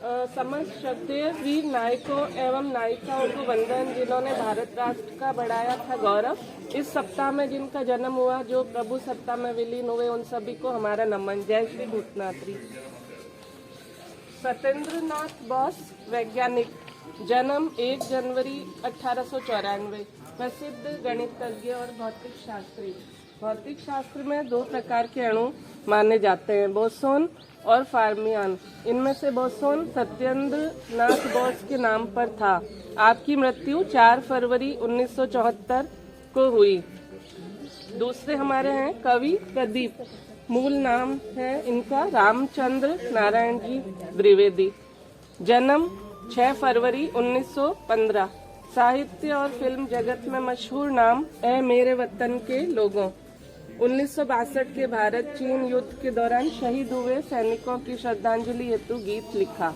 समस्त श्रद्धेय वीर नायकों एवं नायिकाओं को वंदन, जिन्होंने भारत राष्ट्र का बढ़ाया था गौरव। इस सप्ताह में जिनका जन्म हुआ, जो प्रभु सत्ता में विलीन हुए, उन सभी को हमारा नमन। जय श्री भूतनाथरी। सत्येंद्र नाथ बोस, वैज्ञानिक, जन्म 1 जनवरी 1894, प्रसिद्ध गणितज्ञ और भौतिक शास्त्री। भौतिक शास्त्र में 2 प्रकार के अणु माने जाते हैं, बोसोन और फार्मियान। इनमें से बोसोन सत्येंद्र नाथ बोस के नाम पर था। आपकी मृत्यु 4 फरवरी 1974 को हुई। दूसरे हमारे हैं कवि प्रदीप, मूल नाम है इनका रामचंद्र नारायण जी द्विवेदी, जन्म 6 फरवरी 1915। साहित्य और फिल्म जगत में मशहूर नाम है मेरे वतन के लोगों। 1962 के भारत चीन युद्ध के दौरान शहीद हुए सैनिकों की श्रद्धांजलि हेतु गीत लिखा,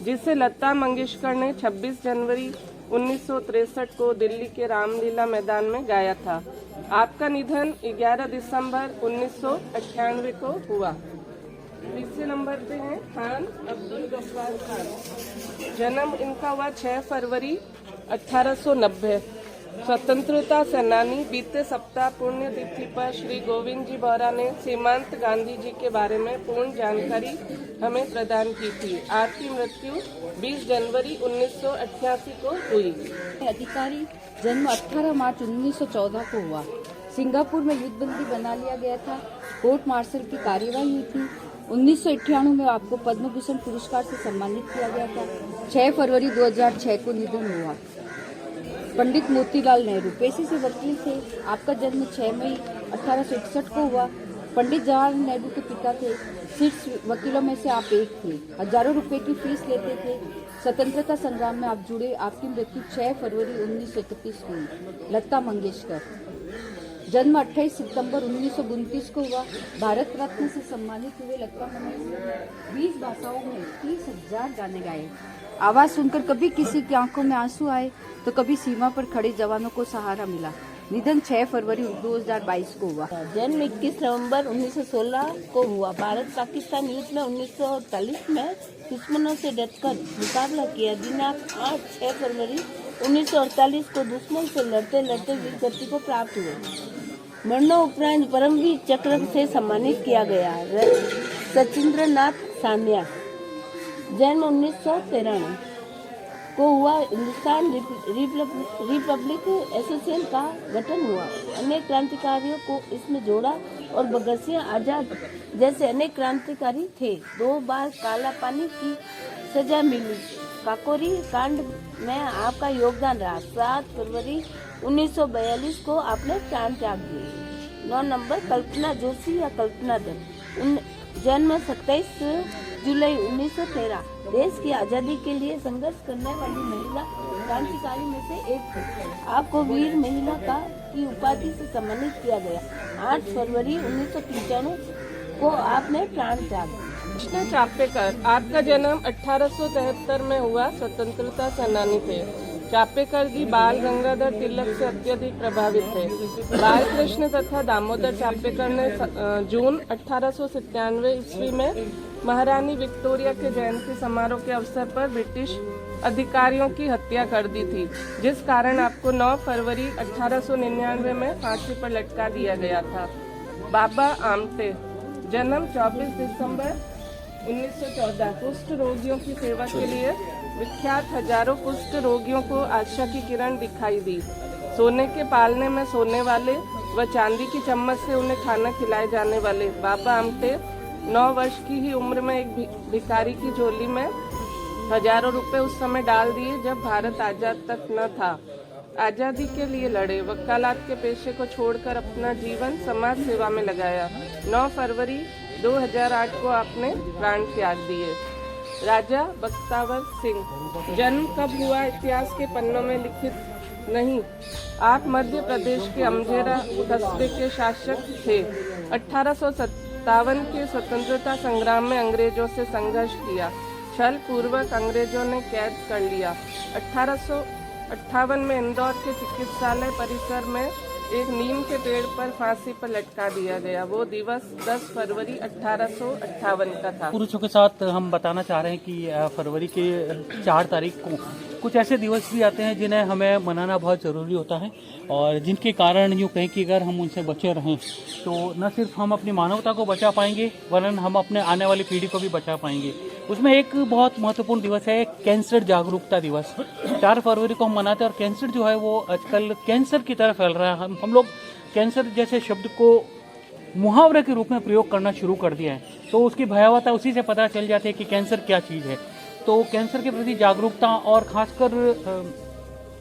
जिसे लता मंगेशकर ने 26 जनवरी 1963 को दिल्ली के रामलीला मैदान में गाया था। आपका निधन 11 दिसंबर 1998 को हुआ। तीसरे नंबर पे हैं खान अब्दुल गफ्फार खान, जन्म इनका हुआ 6 फरवरी 1890। स्वतंत्रता सेनानी। बीते सप्ताह पुण्य तिथि पर श्री गोविंद जी बोहरा ने सीमांत गांधी जी के बारे में पूर्ण जानकारी हमें प्रदान की थी। आपकी मृत्यु 20 जनवरी 1988 को हुई। अधिकारी, जन्म 18 मार्च 1914 को हुआ। सिंगापुर में युद्धबंदी बना लिया गया था। कोर्ट मार्शल की कार्यवाही हुई थी। 1998 में आपको पद्म भूषण पुरस्कार से सम्मानित किया गया था। 6 फरवरी 2006 को निधन हुआ। पंडित मोतीलाल नेहरू, पेशे से वकील थे। आपका जन्म 6 मई 1861 को हुआ। पंडित जवाहरलाल नेहरू के पिता थे। 6 वकीलों में से आप एक थे। हजारों रुपए की फीस लेते थे। स्वतंत्रता संग्राम में आप जुड़े। आपकी मृत्यु 6 फरवरी 1931 को हुई। लता मंगेशकर, जन्म 28 सितंबर 1929 को हुआ। भारत रत्न से सम्मानित हुए लता मंगेशकर 20 भाषाओं में 30,000 गाने गाए। आवाज सुनकर कभी किसी की आंखों में आंसू आए तो कभी सीमा पर खड़े जवानों को सहारा मिला। निधन 6 फरवरी 2022 को हुआ। जन्म 21 नवंबर 1916 को हुआ। भारत पाकिस्तान युद्ध में 1948 में दुश्मनों से डटकर मुकाबला किया। दिनांक 6 फरवरी 1948 को दुश्मन से लड़ते लड़ते वीर गति को प्राप्त हुए। मरणोपरांत परमवीर चक्र से सम्मानित किया गया। सचिंद्र नाथ सान्या, जन्म 1993 को हुआ। हिंदुस्तान रिपब्लिक एसोसिएशन का गठन हुआ। अनेक क्रांतिकारियों को इसमें जोड़ा और भगत सिंह आजाद जैसे अनेक क्रांतिकारी थे। 2 बार काला पानी की सजा मिली। काकोरी कांड में आपका योगदान रहा। 7 फरवरी 1942 को आपने प्राण त्याग दिए। 9 नंबर कल्पना जोशी या कल्पना दत्त, जन्म 27 जुलाई 1913। देश की आजादी के लिए संघर्ष करने वाली महिला क्रांतिकारी में से एक थी। आपको वीर महिला की उपाधि से सम्मानित किया गया। 8 फरवरी 1995 को आपने प्राण त्याग दिया। कृष्ण चापेकर, आपका जन्म 1873 में हुआ। स्वतंत्रता सेनानी थे। चापेकर जी बाल गंगाधर तिलक से अत्यधिक प्रभावित थे। बाल कृष्ण तथा दामोदर चापेकर ने जून 1897 ईस्वी में महारानी विक्टोरिया के जयंती समारोह के अवसर पर ब्रिटिश अधिकारियों की हत्या कर दी थी, जिस कारण आपको 9 फरवरी 1899 में फांसी पर लटका दिया गया था। बाबा आमटे, जन्म 24 दिसंबर 1914। कुष्ठ रोगियों की सेवा के लिए विख्यात। हजारों कुष्ठ रोगियों को आशा की किरण दिखाई दी। सोने के पालने में सोने वाले व चांदी की चम्मच से उन्हें खाना खिलाए जाने वाले बाबा आमटे 9 वर्ष की ही उम्र में एक भिखारी की झोली में हजारों रुपए उस समय डाल दिए, जब भारत आजाद तक न था। आजादी के लिए लड़े। वकालत के पेशे को छोड़कर अपना जीवन समाज सेवा में लगाया। 9 फरवरी 2008 को आपने प्राण त्याग दिए। राजा बख्तावर सिंह, जन्म कब हुआ इतिहास के पन्नों में लिखित नहीं। आप मध्य प्रदेश के अमझेरा कस्बे के शासक थे। 1857 के स्वतंत्रता संग्राम में अंग्रेजों से संघर्ष किया। छल पूर्वक अंग्रेजों ने कैद कर लिया। 1858 में इंदौर के चिकित्सालय परिसर में एक नीम के पेड़ पर फांसी पर लटका दिया गया। वो दिवस 10 फरवरी 1858 का था। पुरुषों के साथ हम बताना चाह रहे हैं कि फरवरी के 4 तारीख को कुछ ऐसे दिवस भी आते हैं जिन्हें हमें मनाना बहुत ज़रूरी होता है और जिनके कारण यूँ कहें कि अगर हम उनसे बचे रहें तो न सिर्फ हम अपनी मानवता को बचा पाएंगे वरन हम अपने आने वाली पीढ़ी को भी बचा पाएंगे। उसमें एक बहुत महत्वपूर्ण दिवस है कैंसर जागरूकता दिवस। 4 फरवरी को हम मनाते हैं और कैंसर जो है वो आजकल कैंसर की तरह फैल रहा है। हम लोग कैंसर जैसे शब्द को मुहावरे के रूप में प्रयोग करना शुरू कर दिया है तो उसकी भयावहता उसी से पता चल जाती है कि कैंसर क्या चीज़ है। तो कैंसर के प्रति जागरूकता और खासकर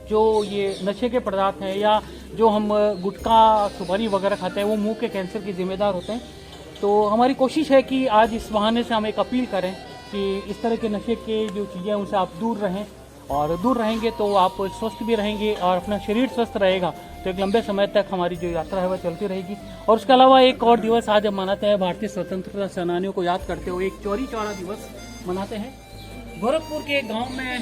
जो ये नशे के पदार्थ हैं या जो हम गुटखा सुपारी वगैरह खाते हैं वो मुंह के कैंसर के जिम्मेदार होते हैं। तो हमारी कोशिश है कि आज इस बहाने से हम एक अपील करें कि इस तरह के नशे के जो चीज़ें हैं उनसे आप दूर रहें और दूर रहेंगे तो आप स्वस्थ भी रहेंगे और अपना शरीर स्वस्थ रहेगा तो एक लंबे समय तक हमारी जो यात्रा है वह चलती रहेगी। और उसके अलावा एक और दिवस आज हम मनाते हैं भारतीय स्वतंत्रता सेनानियों को याद करते हुए एक चौरी चौरा दिवस मनाते हैं। गोरखपुर के गांव में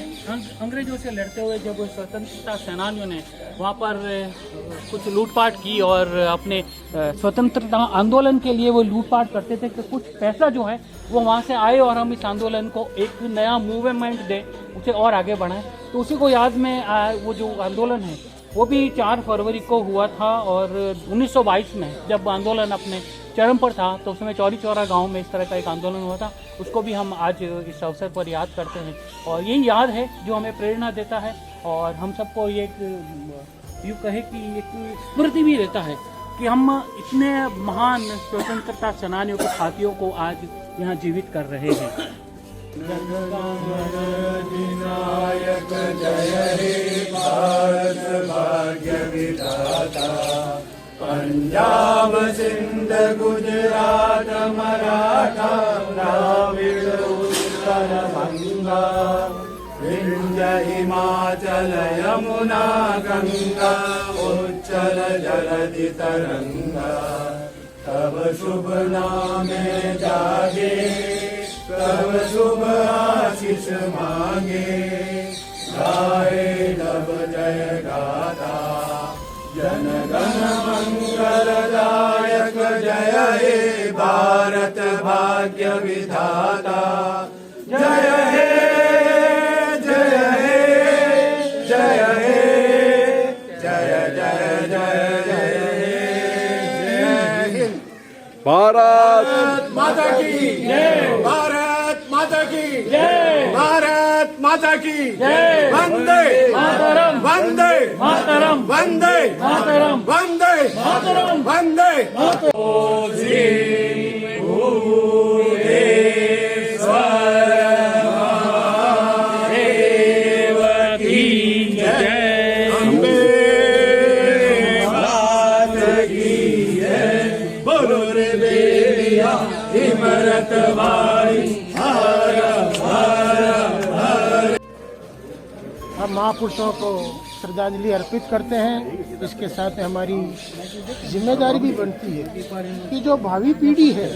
अंग्रेजों से लड़ते हुए जब स्वतंत्रता सेनानियों ने वहां पर कुछ लूटपाट की और अपने स्वतंत्रता आंदोलन के लिए वो लूटपाट करते थे कि कुछ पैसा जो है वो वहां से आए और हम इस आंदोलन को एक नया मूवमेंट दें, उसे और आगे बढ़ाएं। तो उसी को याद में वो जो आंदोलन है वो भी 4 फरवरी को हुआ था और 1922 में जब आंदोलन अपने चरम पर था तो उसमें चौरी चौरा गाँव में इस तरह का एक आंदोलन हुआ था। उसको भी हम आज इस अवसर पर याद करते हैं और यही याद है जो हमें प्रेरणा देता है और हम सबको ये यूँ कहे कि एक स्मृति भी देता है कि हम इतने महान स्वतंत्रता सेनानियों के साथियों को आज यहाँ जीवित कर रहे हैं। जननायक जय हे भारत भाग्य विधाता, पंजाब सिंध गुजरात मराठा द्राविड़ उत्तर बंगा, विंध्य हिमाचल यमुना गंगा उच्चल जलधि तरंगा, तब शुभ नामे जागे तब शुभ आशीष मांगे, गाए तब जय गाथा जन गण मंगलदायक जय हे भारत भाग्य विधाता, जय हे जय हे जय हे जय जय जय जय हिंद। भारत माता की जय, भारत माता की जय, भारत माता की जय, वंदे मातरम वंदे मातरम वंदे मातरम वंदे मातरम वंदे मातरम। श्री भूदेश्वर महादेव की जय, अम्बे मात की जय, बोलो रे बेलिया हिमरत वाली हम महापुरुषों को श्रद्धांजलि अर्पित करते हैं। इसके साथ हमारी जिम्मेदारी भी बनती है कि जो भावी पीढ़ी है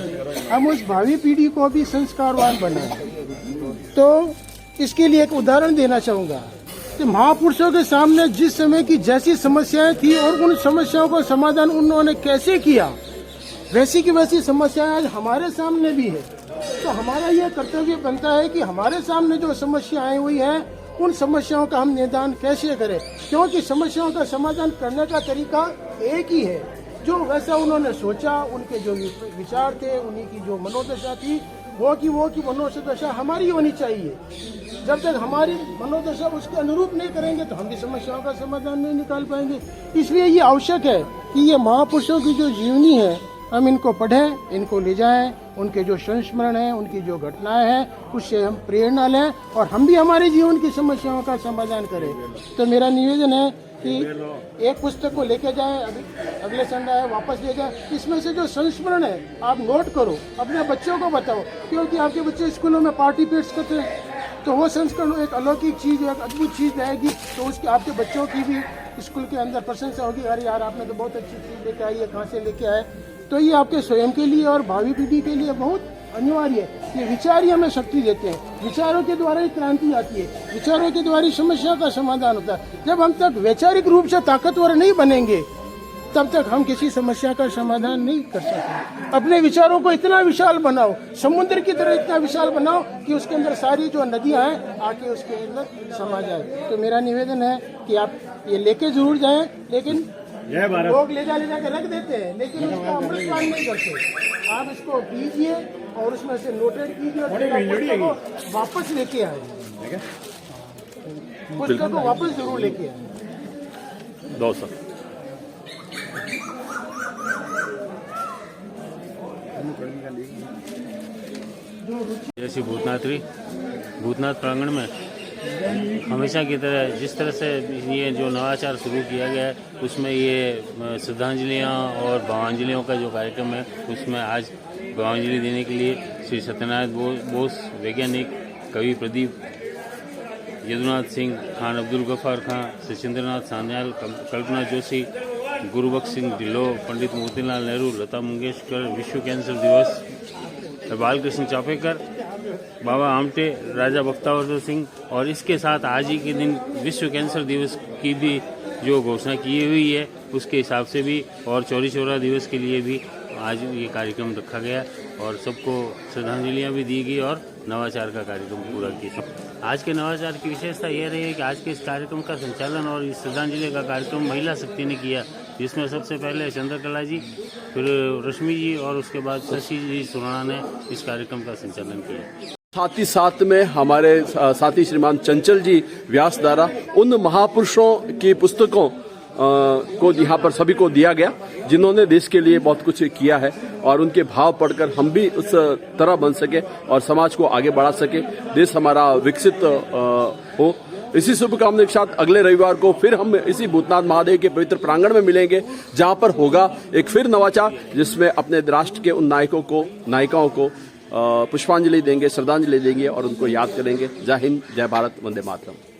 हम उस भावी पीढ़ी को भी संस्कारवान बनाएं। तो इसके लिए एक उदाहरण देना चाहूँगा कि महापुरुषों के सामने जिस समय की जैसी समस्याएं थी और उन समस्याओं का समाधान उन्होंने कैसे किया, वैसी की वैसी समस्याएं आज हमारे सामने भी है। तो हमारा यह कर्तव्य बनता है कि हमारे सामने जो समस्या आई हुई है उन समस्याओं का हम निदान कैसे करें, क्योंकि समस्याओं का समाधान करने का तरीका एक ही है। जो वैसा उन्होंने सोचा, उनके जो विचार थे, उन्हीं की जो मनोदशा थी वो की मनोदशा हमारी होनी चाहिए। जब तक हमारी मनोदशा उसके अनुरूप नहीं करेंगे तो हम भी समस्याओं का समाधान नहीं निकाल पाएंगे। इसलिए ये आवश्यक है कि ये महापुरुषों की जो जीवनी है हम इनको पढ़ें, इनको ले जाएं, उनके जो संस्मरण हैं, उनकी जो घटनाएं हैं उससे हम प्रेरणा लें और हम भी हमारे जीवन की समस्याओं का समाधान करें। तो मेरा निवेदन है कि एक पुस्तक को लेके जाएं, अगले संडे वापस ले जाएं। इसमें से जो संस्मरण है आप नोट करो, अपने बच्चों को बताओ, क्योंकि आपके बच्चे स्कूलों में पार्टिसिपेट करते हैं तो वो संस्करण एक अलौकिक चीज, एक अद्भुत चीज रहेगी। तो उसकी आपके बच्चों की भी स्कूल के अंदर प्रशंसा होगी, अरे यार आपने तो बहुत अच्छी चीज लेके आई है, कहाँ से लेके आए। तो ये आपके स्वयं के लिए और भावी पीढ़ी के लिए बहुत अनिवार्य है। ये विचार ही हमें शक्ति देते हैं, विचारों के द्वारा ही क्रांति आती है, विचारों के द्वारा ही समस्या का समाधान होता है। जब हम तक वैचारिक रूप से ताकतवर नहीं बनेंगे तब तक हम किसी समस्या का समाधान नहीं कर सकते। अपने विचारों को इतना विशाल बनाओ, समुद्र की तरह इतना विशाल बनाओ कि उसके अंदर सारी जो नदियां हैं आके उसके अंदर समा जाए। तो मेरा निवेदन है कि आप ये लेके जरूर जाएं, लेकिन लोग ले जा के रख देते हैं, लेकिन उसका अमृतपान नहीं करते। आप इसको पीजिए और उसमें से नोटेड कीजिए और पुस्तक को वापस लेके आए, पुस्तक को वापस जरूर लेके आए। दो सर जैसी भूतनाथ प्रांगण में हमेशा की तरह जिस तरह से ये जो नवाचार शुरू किया गया है उसमें ये श्रद्धांजलियाँ और भावांजलियों का जो कार्यक्रम है उसमें आज भावांजलि देने के लिए श्री सत्यनारायण बोस वैज्ञानिक कवि प्रदीप यदुनाथ सिंह खान अब्दुल गफ्फार खान सचिंद्रनाथ सान्याल कल्पना जोशी गुरुबख्श सिंह ढिल्लों पंडित मोतीलाल नेहरू लता मंगेशकर विश्व कैंसर दिवस बालकृष्ण चापेकर बाबा आमटे राजा बख्तावर सिंह और इसके साथ आज ही के दिन विश्व कैंसर दिवस की भी जो घोषणा की हुई है उसके हिसाब से भी और चौरी चौरा दिवस के लिए भी आज ये कार्यक्रम रखा गया और सबको श्रद्धांजलियाँ भी दी गई और नवाचार का कार्यक्रम पूरा किया। आज के नवाचार की विशेषता यह रही है कि आज के इस कार्यक्रम का संचालन और इस श्रद्धांजलि का कार्यक्रम महिला शक्ति ने किया, जिसमें सबसे पहले चंद्रकला जी, फिर रश्मि जी और उसके बाद शशि जी सुराणा ने इस कार्यक्रम का संचालन किया। साथ ही साथ में हमारे साथी श्रीमान चंचल जी व्यास द्वारा उन महापुरुषों की पुस्तकों को यहाँ पर सभी को दिया गया जिन्होंने देश के लिए बहुत कुछ किया है और उनके भाव पढ़कर हम भी उस तरह बन सके और समाज को आगे बढ़ा सके, देश हमारा विकसित हो। इसी शुभकामना के साथ अगले रविवार को फिर हम इसी भूतनाथ महादेव के पवित्र प्रांगण में मिलेंगे, जहाँ पर होगा एक फिर नवाचार जिसमें अपने राष्ट्र के उन नायिकाओं को पुष्पांजलि देंगे, श्रद्धांजलि देंगे और उनको याद करेंगे। जय हिंद, जय भारत, वंदे मातरम।